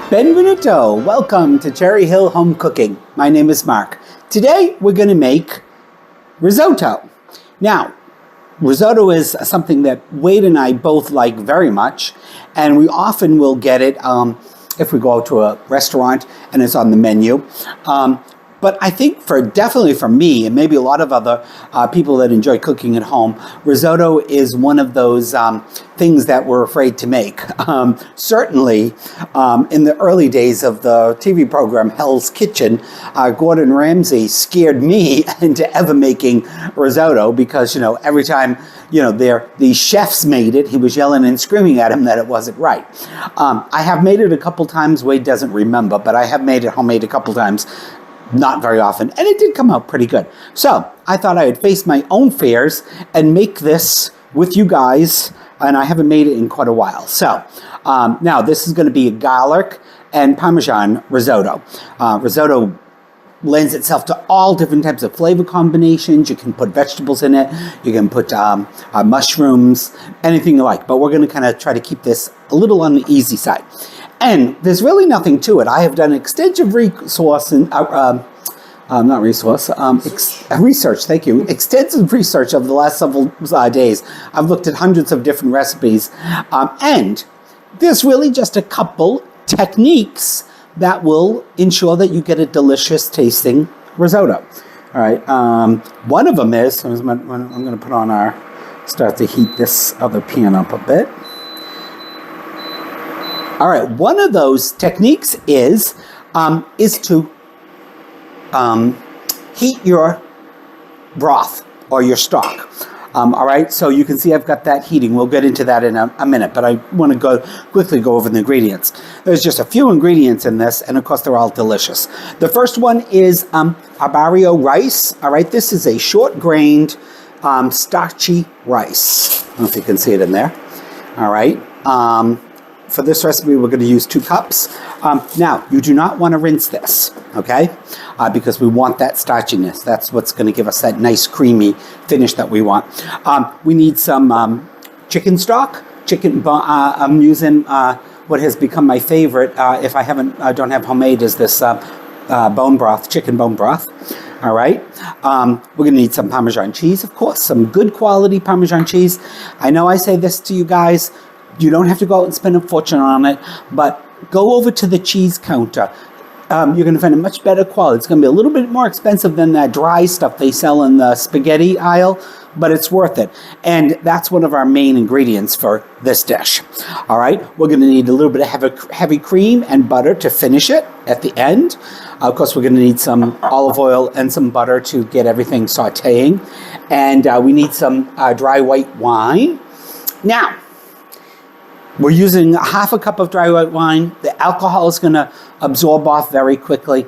Benvenuto! Welcome to Cherry Hill Home Cooking. My name is Mark. Today we're going to make risotto. Now, risotto is something that Wade and I both like very much, and we often will get it if we go to a restaurant and it's on the menu. But I think definitely for me, and maybe a lot of other people that enjoy cooking at home, risotto is one of those things that we're afraid to make. Certainly, in the early days of the TV program Hell's Kitchen, Gordon Ramsay scared me into ever making risotto because, every time, the chefs made it, he was yelling and screaming at him that it wasn't right. I have made it a couple times. Wade doesn't remember, but I have made it homemade a couple times. Not very often, and it did come out pretty good. So I thought I would face my own fears and make this with you guys, and I haven't made it in quite a while. So now this is going to be a garlic and Parmesan risotto. Risotto lends itself to all different types of flavor combinations. You can put vegetables in it. You can put mushrooms, anything you like. But we're going to kind of try to keep this a little on the easy side. And there's really nothing to it. I have done extensive research. Thank you. Extensive research over the last several days. I've looked at hundreds of different recipes, and there's really just a couple techniques that will ensure that you get a delicious tasting risotto. All right. One of them is I'm going to start to heat this other pan up a bit. All right, one of those techniques is to heat your broth or your stock. All right, so you can see I've got that heating. We'll get into that in a minute, but I want to quickly go over the ingredients. There's just a few ingredients in this, and of course they're all delicious. The first one is Arborio rice. All right, this is a short-grained, starchy rice. I don't know if you can see it in there. All right. For this recipe, we're going to use 2 cups. Now, you do not want to rinse this, okay? Because we want that starchiness. That's what's going to give us that nice creamy finish that we want. We need some chicken stock. I'm using what has become my favorite. If I don't have homemade, is this bone broth, chicken bone broth. All right. We're going to need some Parmesan cheese, of course, some good quality Parmesan cheese. I know I say this to you guys. You don't have to go out and spend a fortune on it, but go over to the cheese counter. You're going to find a much better quality. It's going to be a little bit more expensive than that dry stuff they sell in the spaghetti aisle, but it's worth it. And that's one of our main ingredients for this dish. All right, we're going to need a little bit of heavy cream and butter to finish it at the end. Of course, we're going to need some olive oil and some butter to get everything sauteing. And we need some dry white wine. Now, we're using half a cup of dry white wine. The alcohol is going to absorb off very quickly.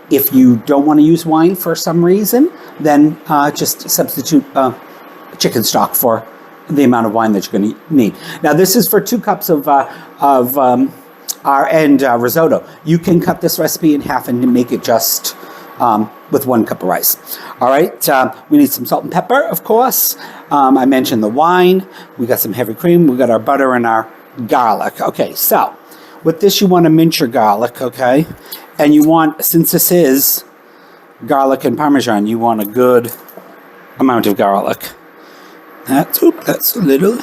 If you don't want to use wine for some reason, then just substitute chicken stock for the amount of wine that you're going to need. Now, this is for 2 cups of risotto. You can cut this recipe in half and make it just with 1 cup of rice. All right, we need some salt and pepper, of course. I mentioned the wine. We got some heavy cream. We got our butter and our garlic. Okay, so with this, you want to mince your garlic, okay? And you want, since this is garlic and Parmesan, you want a good amount of garlic. That's a little.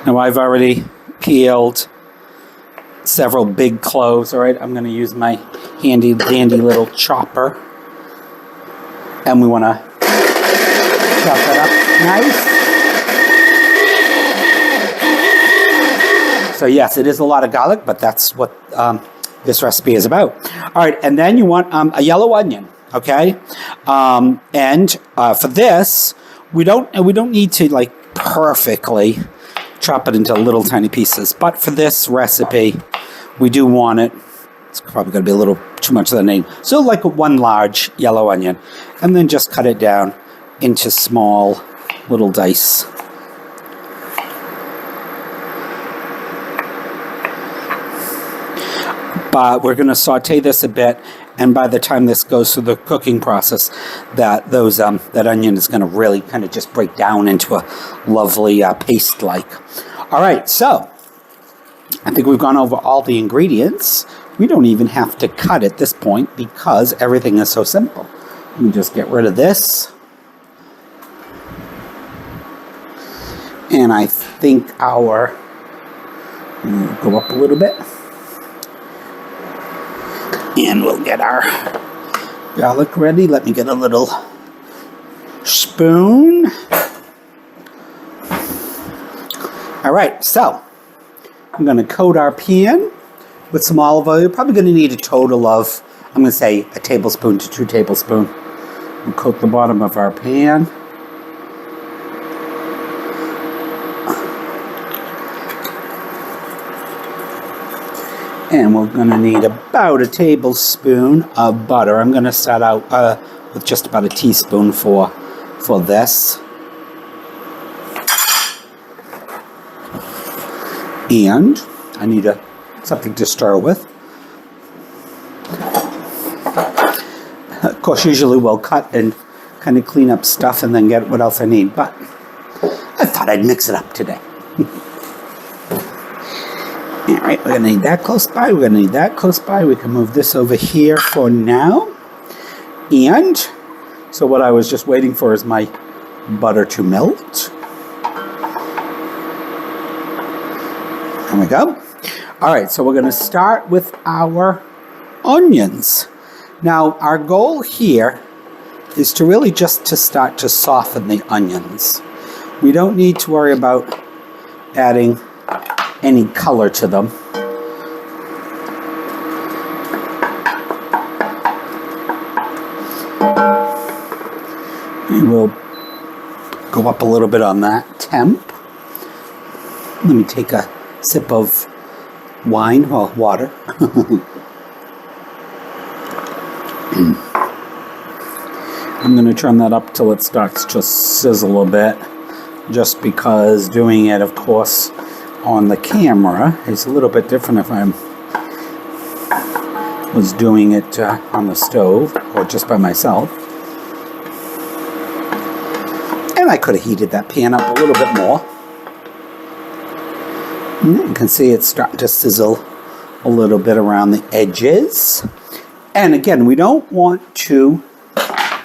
Now, I've already peeled several big cloves. All right, I'm going to use my handy dandy little chopper, and we want to chop that up nice. So yes, it is a lot of garlic, but that's what this recipe is about. All right, and then you want a yellow onion, okay? And for this, we don't need to like perfectly chop it into little tiny pieces, but for this recipe, we do want it. It's probably going to be a little too much of the name. So like 1 large yellow onion, and then just cut it down into small little dice. But we're going to saute this a bit, and by the time this goes through the cooking process, that onion is going to really kind of just break down into a lovely paste-like. All right, so I think we've gone over all the ingredients. We don't even have to cut at this point because everything is so simple. Let me just get rid of this. And I think we'll go up a little bit. And we'll get our garlic ready. Let me get a little spoon. All right, so I'm going to coat our pan with some olive oil. You're probably going to need a total of, I'm going to say, a tablespoon to 2 tablespoons. We'll coat the bottom of our pan. And we're going to need about a tablespoon of butter. I'm going to start out with just about a teaspoon for this. And I need something to stir with. Of course, usually we'll cut and kind of clean up stuff and then get what else I need. But I thought I'd mix it up today. All right, we're going to need that close by. We're going to need that close by. We can move this over here for now. And so what I was just waiting for is my butter to melt. There we go. All right, so we're going to start with our onions. Now, our goal here is to really just to start to soften the onions. We don't need to worry about adding any color to them. And we'll go up a little bit on that temp. Let me take a sip of wine, well, water. I'm going to turn that up till it starts to sizzle a bit, just because doing it, of course, on the camera is a little bit different if I was doing it on the stove or just by myself. And I could have heated that pan up a little bit more. You can see it's starting to sizzle a little bit around the edges. And again, we don't want to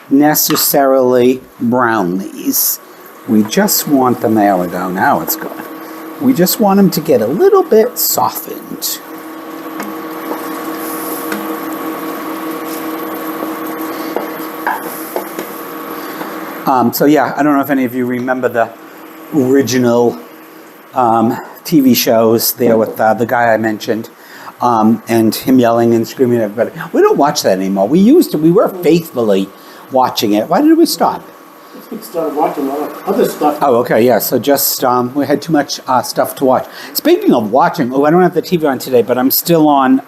necessarily brown these. We just want them, there we go, now it's good. We just want them to get a little bit softened. So yeah, I don't know if any of you remember the original TV shows there with the guy I mentioned, and him yelling and screaming at everybody. We don't watch that anymore. We were faithfully watching it. Why did we stop? We started watching other stuff. Oh, okay, yeah. So just, we had too much stuff to watch. Speaking of watching, I don't have the TV on today, but I'm still on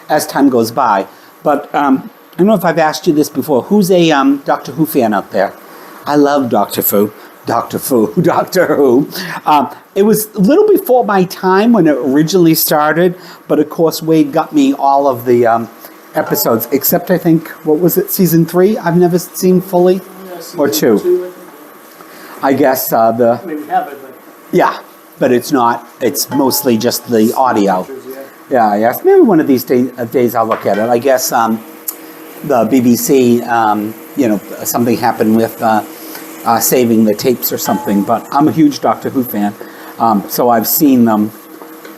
as time goes by. But I don't know if I've asked you this before. Who's a Doctor Who fan out there? I love Doctor Who. It was a little before my time when it originally started, but of course Wade got me all of the episodes, except I think, what was it, season 3? I've never seen fully, or 2. I guess I mean, we have it, but yeah, but it's not. It's mostly just the audio. Yeah. Maybe one of these days I'll look at it. I guess the BBC, something happened with saving the tapes or something. But I'm a huge Doctor Who fan, so I've seen them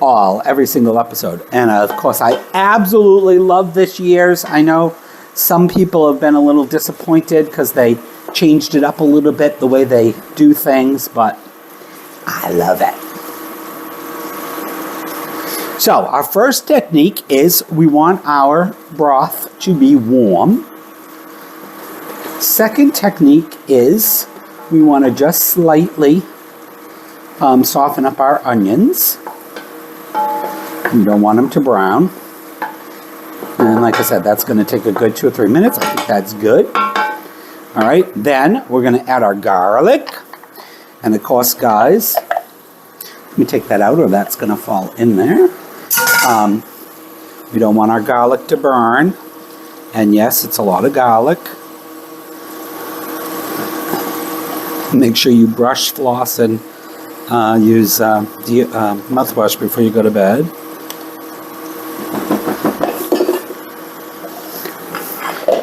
all, every single episode. And of course, I absolutely love this year's. I know some people have been a little disappointed because they changed it up a little bit, the way they do things, but I love it. So our first technique is we want our broth to be warm. Second technique is we want to just slightly soften up our onions. We don't want them to brown. And like I said, that's going to take a good 2 or 3 minutes. I think that's good. All right, then we're going to add our garlic. And of course, guys, let me take that out or that's going to fall in there. We don't want our garlic to burn. And yes, it's a lot of garlic. Make sure you brush, floss, and Use mouthwash before you go to bed.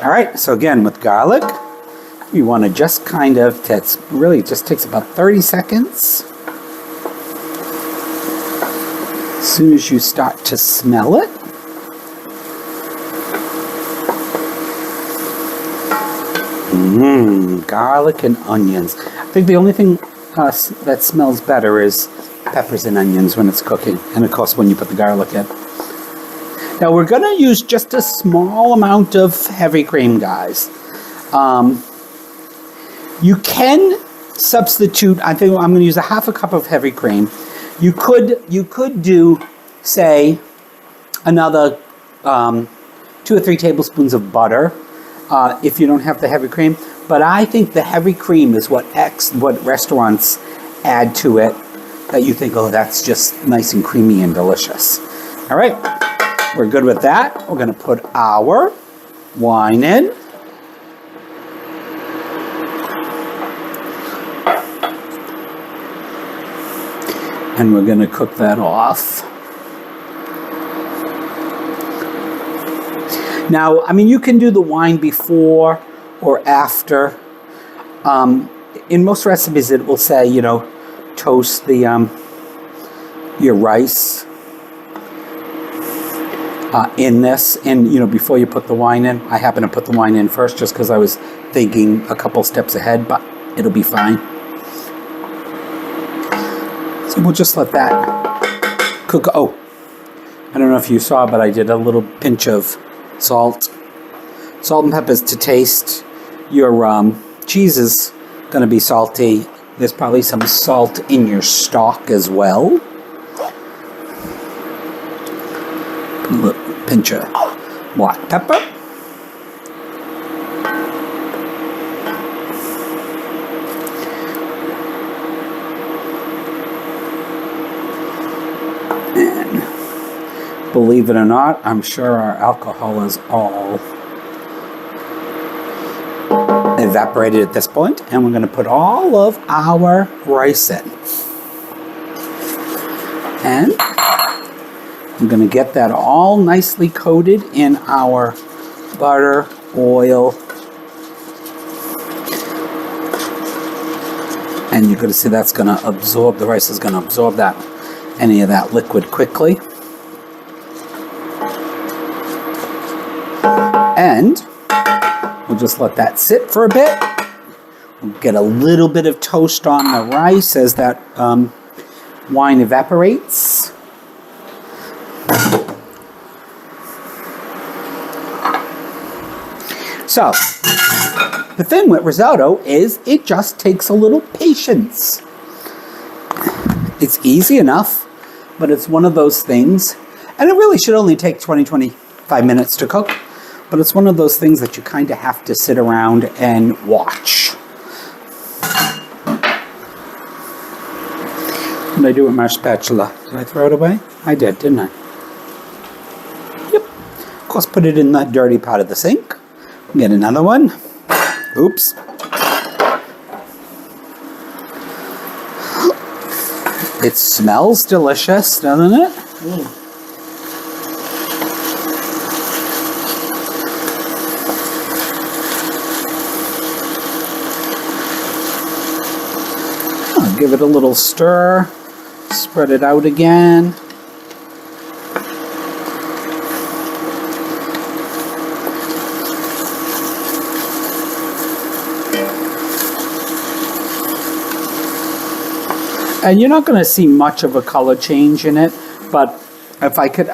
All right, so again, with garlic, you want to just kind of, it really just takes about 30 seconds. As soon as you start to smell it, garlic and onions. I think the only thing that smells better is peppers and onions when it's cooking, and of course when you put the garlic in. Now we're going to use just a small amount of heavy cream, guys. You can substitute, I think I'm going to use a half a cup of heavy cream. You could do, say, another 2 or 3 tablespoons of butter if you don't have the heavy cream. But I think the heavy cream is what restaurants add to it that you think, oh, that's just nice and creamy and delicious. All right, we're good with that. We're going to put our wine in. And we're going to cook that off. Now, I mean, you can do the wine before or after. In most recipes, it will say, you know, toast the your rice in this, and you know, before you put the wine in. I happen to put the wine in first, just because I was thinking a couple steps ahead, but it'll be fine. So we'll just let that cook. Oh, I don't know if you saw, but I did a little pinch of salt and peppers to taste. Your cheese is going to be salty. There's probably some salt in your stock as well. A little pinch of black pepper. And believe it or not, I'm sure our alcohol is all evaporated at this point, and we're going to put all of our rice in. And I'm going to get that all nicely coated in our butter, oil, and you're going to see that's going to absorb, the rice is going to absorb that, any of that liquid quickly. And we'll just let that sit for a bit. We'll get a little bit of toast on the rice as that wine evaporates. So, the thing with risotto is it just takes a little patience. It's easy enough, but it's one of those things, and it really should only take 20-25 minutes to cook. But it's one of those things that you kind of have to sit around and watch. What did I do with my spatula? Did I throw it away? I did, didn't I? Yep. Of course, put it in that dirty part of the sink. Get another one. Oops. It smells delicious, doesn't it? Mm. Give it a little stir, spread it out again. And you're not going to see much of a color change in it, but if I could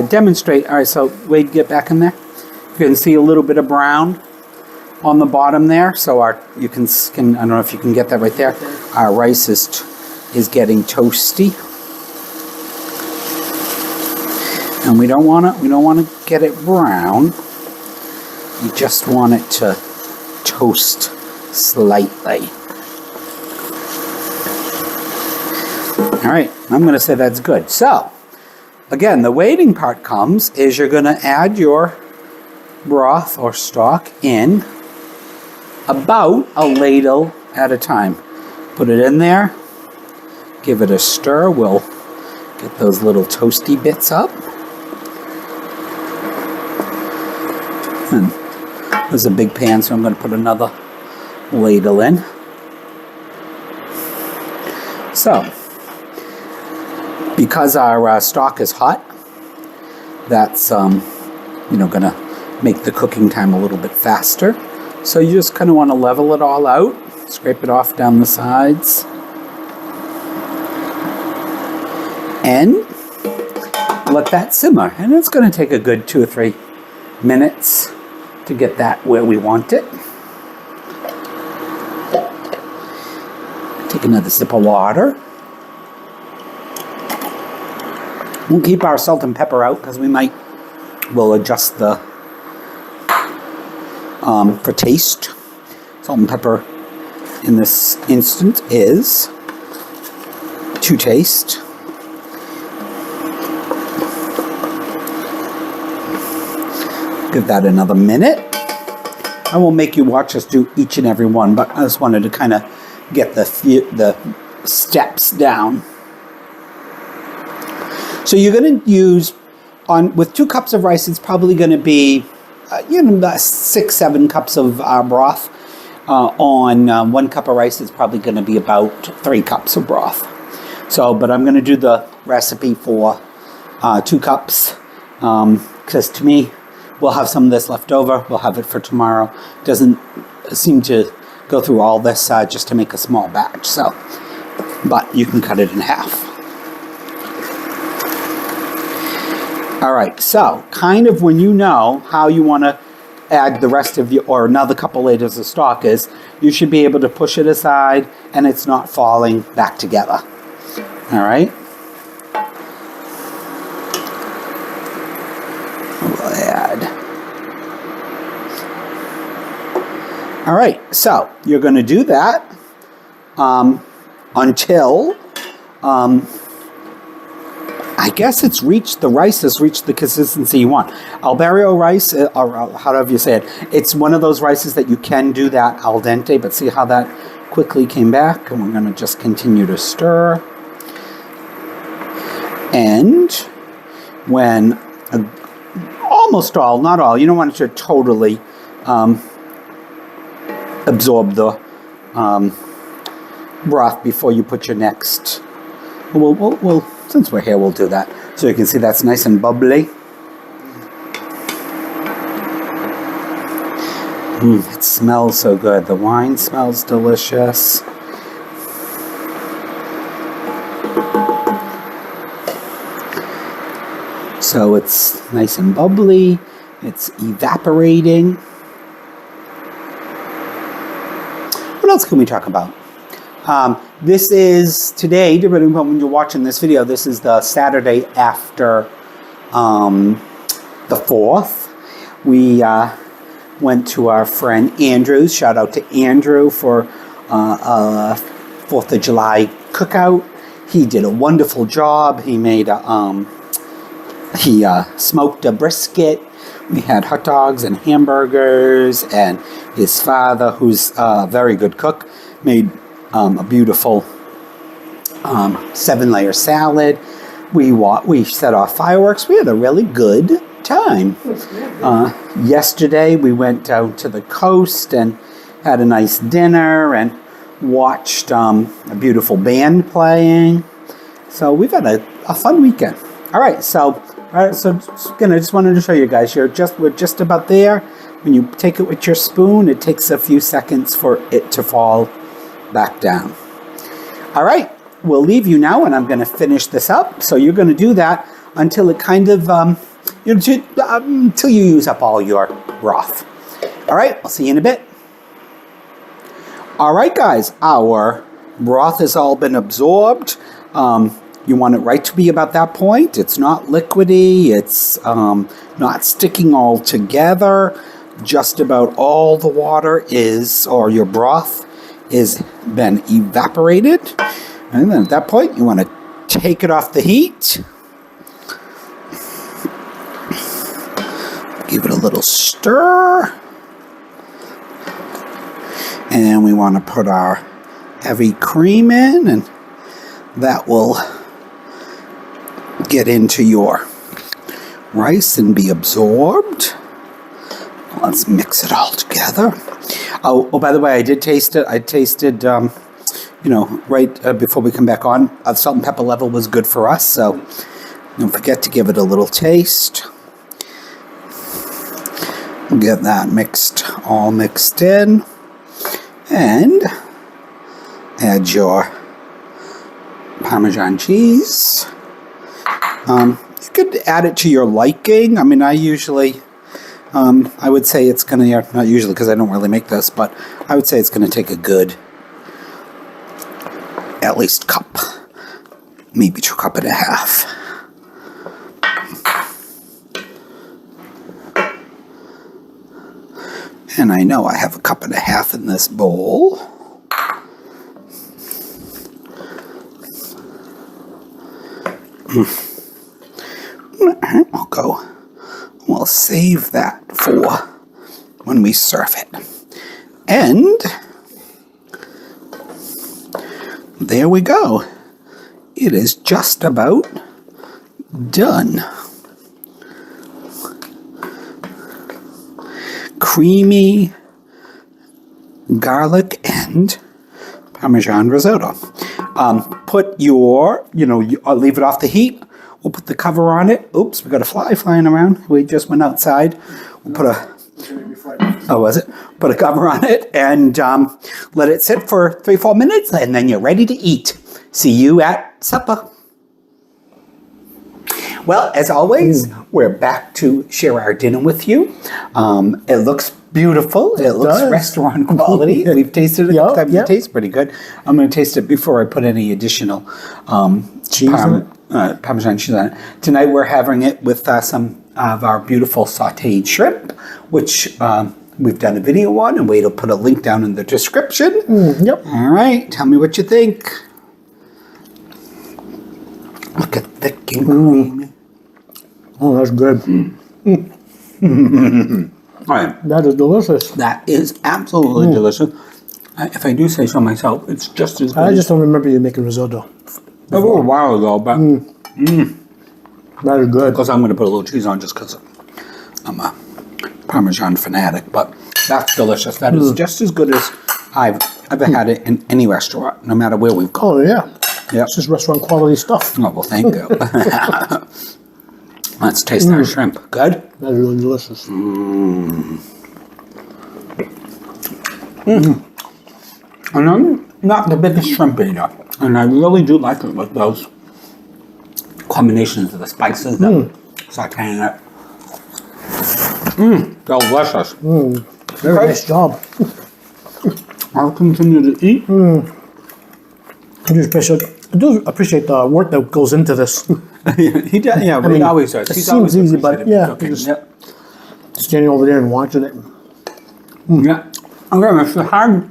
demonstrate. All right, so Wade, get back in there. You can see a little bit of brown on the bottom there, so you can I don't know if you can get that right there. Our rice is getting toasty, and we don't want to get it brown. You just want it to toast slightly. All right, I'm going to say that's good. So again, the waiting part is you're going to add your broth or stock in about a ladle at a time. Put it in there, give it a stir. We'll get those little toasty bits up. And there's a big pan, so I'm going to put another ladle in. So, because our stock is hot, that's going to make the cooking time a little bit faster. So you just kind of want to level it all out, scrape it off down the sides, and let that simmer. And it's going to take a good 2 or 3 minutes to get that where we want it. Take another sip of water. We'll keep our salt and pepper out because we'll adjust the for taste. Salt and pepper in this instant is to taste. Give that another minute. I won't make you watch us do each and every one, but I just wanted to kind of get the steps down. So you're going to use, with 2 cups of rice, it's probably going to be 6-7 cups of broth. On 1 cup of rice, it's probably going to be about 3 cups of broth. So, but I'm going to do the recipe for 2 cups, because to me, we'll have some of this left over. We'll have it for tomorrow. Doesn't seem to go through all this just to make a small batch. So, but you can cut it in half. All right, so kind of when you know how you want to add the rest of or another couple liters of stock is, you should be able to push it aside and it's not falling back together. All right. We'll add. All right, so you're going to do that until I guess the rice has reached the consistency you want. Arborio rice, or however you say it, it's one of those rices that you can do that al dente, but see how that quickly came back? And we're going to just continue to stir. And when almost all, not all, you don't want it to totally absorb the broth before you put your next. We'll since we're here, we'll do that. So you can see that's nice and bubbly. It smells so good. The wine smells delicious. So it's nice and bubbly. It's evaporating. What else can we talk about? This is today, depending on when you're watching this video, this is the Saturday after the 4th. We went to our friend Andrew's. Shout out to Andrew for a 4th of July cookout. He did a wonderful job. He made he smoked a brisket. We had hot dogs and hamburgers, and his father, who's a very good cook, made a beautiful 7-layer salad. We set off fireworks. We had a really good time. Yesterday we went down to the coast and had a nice dinner and watched a beautiful band playing. So we've had a fun weekend. All right, so again, I just wanted to show you guys. We're just about there. When you take it with your spoon, it takes a few seconds for it to fall back down. All right, we'll leave you now, and I'm going to finish this up. So you're going to do that until it kind of, until you use up all your broth. All right, I'll see you in a bit. All right, guys, our broth has all been absorbed. You want it right to be about that point. It's not liquidy. It's not sticking all together. Just about all the water or your broth is been evaporated. And then at that point, you want to take it off the heat. Give it a little stir. And we want to put our heavy cream in and that will get into your rice and be absorbed. Let's mix it all together. Oh, by the way, I did taste it. I tasted, right before we come back on, salt and pepper level was good for us, so don't forget to give it a little taste. Get that all mixed in, and add your Parmesan cheese. You could add it to your liking. I mean, I usually, I would say it's going to, not usually because I don't really make this, but I would say it's going to take a good, at least cup, maybe 2 cups and a half. And I know I have 1.5 cups in this bowl. We'll save that for when we serve it. And there we go. It is just about done. Creamy garlic and Parmesan risotto. Put your, leave it off the heat. We'll put the cover on it. Oops, we got a fly flying around. We just went outside. We'll put Put a cover on it and let it sit for 3-4 minutes, and then you're ready to eat. See you at supper. Well, as always, we're back to share our dinner with you. It looks beautiful. It looks restaurant quality. We've tasted it a couple times. It tastes pretty good. I'm going to taste it before I put any additional cheese Parmesan cheese on it. Tonight we're having it with some of our beautiful sautéed shrimp, which we've done a video on, and Wade will put a link down in the description. All right, tell me what you think. Look at thick and creamy. Oh, that's good. All right. That is delicious. That is absolutely delicious. If I do say so myself, it's just as good. I just don't remember you making risotto. A little while ago, but that is good. because I'm going to put a little cheese on just because I'm a Parmesan fanatic. But that's delicious. That is just as good as I've ever had it in any restaurant, no matter where we've gone. Oh, yeah. Yep. It's just restaurant quality stuff. Oh, well, thank you. Let's taste our shrimp. Good? That's really delicious. And I'm not the biggest shrimp eater, and I really do like it with those combinations of the spices, the sauteing it. Delicious. Very nice job. I'll continue to eat. I do appreciate the work that goes into this. He does, yeah, but he always does. It He's seems always easy, but appreciative of yeah, cooking. just standing over there and watching it. Yeah. Okay, it's hard.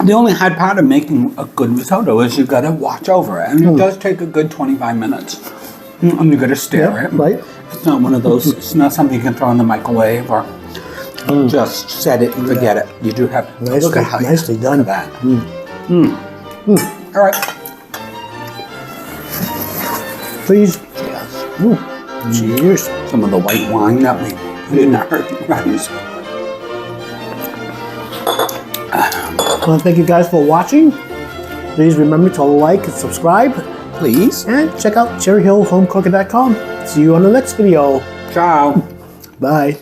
The only hard part of making a good risotto is you've got to watch over it. And it does take a good 25 minutes. And you've got to stare at it. Right. It's not one of those, it's not something you can throw in the microwave or just set it and forget it. You do have to look at how nicely done. Look at that. All right. Please. Cheers. Some of the white wine that we put in our rice. Well, thank you guys for watching. Please remember to like and subscribe. Please. And check out cherryhillhomecooking.com. See you on the next video. Ciao. Bye.